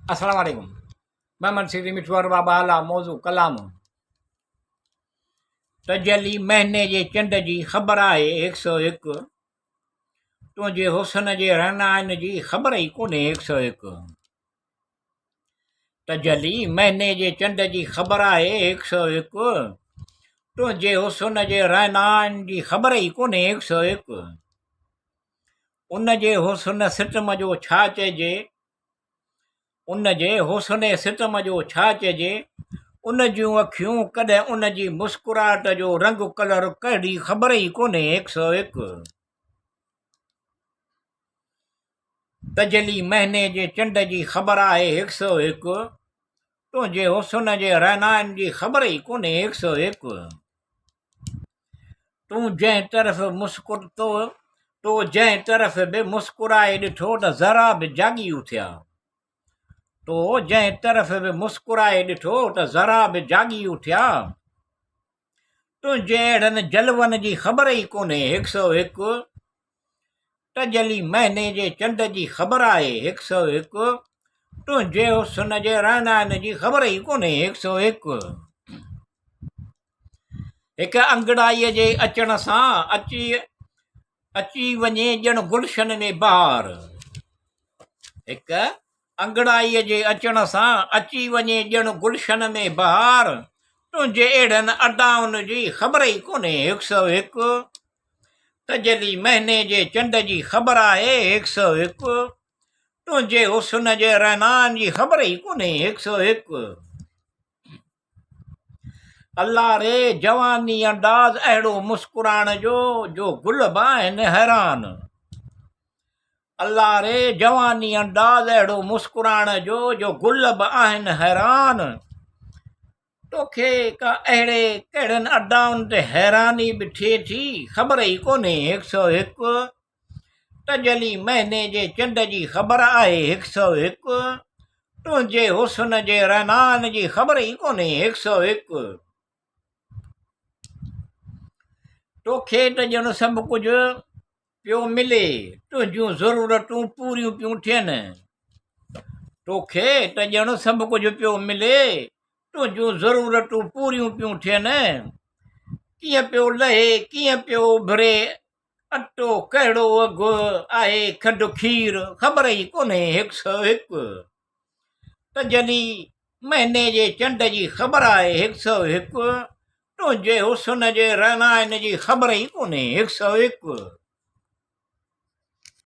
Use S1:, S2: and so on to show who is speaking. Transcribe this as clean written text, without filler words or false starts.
S1: अस्सलाम वालेकुम। मोहम्मद सिद्दीकी मिठवार बाबा आला मौज़ू कलाम। तजली महीने जे चंड जी ख़बर आहे 101। तुंहिंजे हुस्न जे रहनाइन जी ख़बर ई कोन्हे 101। तजली महीने जे चंड जी ख़बर आहे 101। तुंहिंजे हुस्न जे रहनाइन जी ख़बर ई कोन्हे 101। उन जे हुस्न सिटम जो छा चइजे, उन जे हुस्न सिटम जो छा चइजे। उन जूं अखियूं कॾहिं उन जी मुस्कुराहट जो रंग कलर कहिड़ी ख़बर ई कोन्हे 101। तजली महीने जे चंड जी ख़बर आहे 101। तुंहिंजे हुस्न जे रहनाइन जी ख़बर ई कोन्हे 101। तूं जंहिं तरफ़ तो जंहिं तरफ़ बि मुस्कुराए ॾिठो त ज़रा बि जाॻी उथिया। तो जंहिं तरफ़ बि मुस्कुराए ॾिठो त ज़रा बि जाॻी उथिया। तुंहिंजे अहिड़नि जलवनि जी ख़बर ई कोन्हे 101। तजली महीने जे चंड जी ख़बर आहे 101। तुंहिंजे हुस्न जे रहनाइन जी ख़बर ई कोन्हे 101। हिकु अंगड़ाईअ जे अचण सां अची वञे ॼण गुलशन में बहार। हिकु अंगड़ाईअ जे अचण सां अची वञे ॼण गुलशन में बहार। तुंहिंजे अहिड़नि अदाउनि जी ख़बर ई कोन्हे 101। तजली महीने जे चंड जी ख़बर आहे 101। तुंहिंजे हुस्न जे रहनाइन जी ख़बर ई कोन्हे 101। अल्लाह रे जवानी अंदाज़ अहिड़ो मुस्कुराइण जो गुल बि आहिनि हैरान। अल्लाह रे जवानी अंदाज़ अहिड़ो मुस्कुराइण जो गुल बि आहिनि हैरान। तोखे का अहिड़े कहिड़नि अदाउनि ते हैरानी बि थिए थी ख़बर ई कोन्हे 101। तजली महीने जे चंड जी ख़बर आहे 101। तुंहिंजे हुस्न जे रहनाइन जी ख़बर ई कोन्हे 101। तोखे त ॼण सभु कुझु पियो मिले, तुंहिंजूं ज़रूरतूं पूरियूं पियूं थियनि। तोखे त ॼण सभु कुझु पियो मिले, तुंहिंजूं ज़रूरतूं पूरियूं पियूं थियनि। कीअं पियो लहे कीअं पियो उभिरे अटो कहिड़ो अघु आहे खंडु खीर ख़बर ई कोन्हे 101। तजली महीने जे चंड जी ख़बर आहे 101। तुंहिंजे हुस्न जे रहनाइन जी ख़बर ई कोन्हे 101।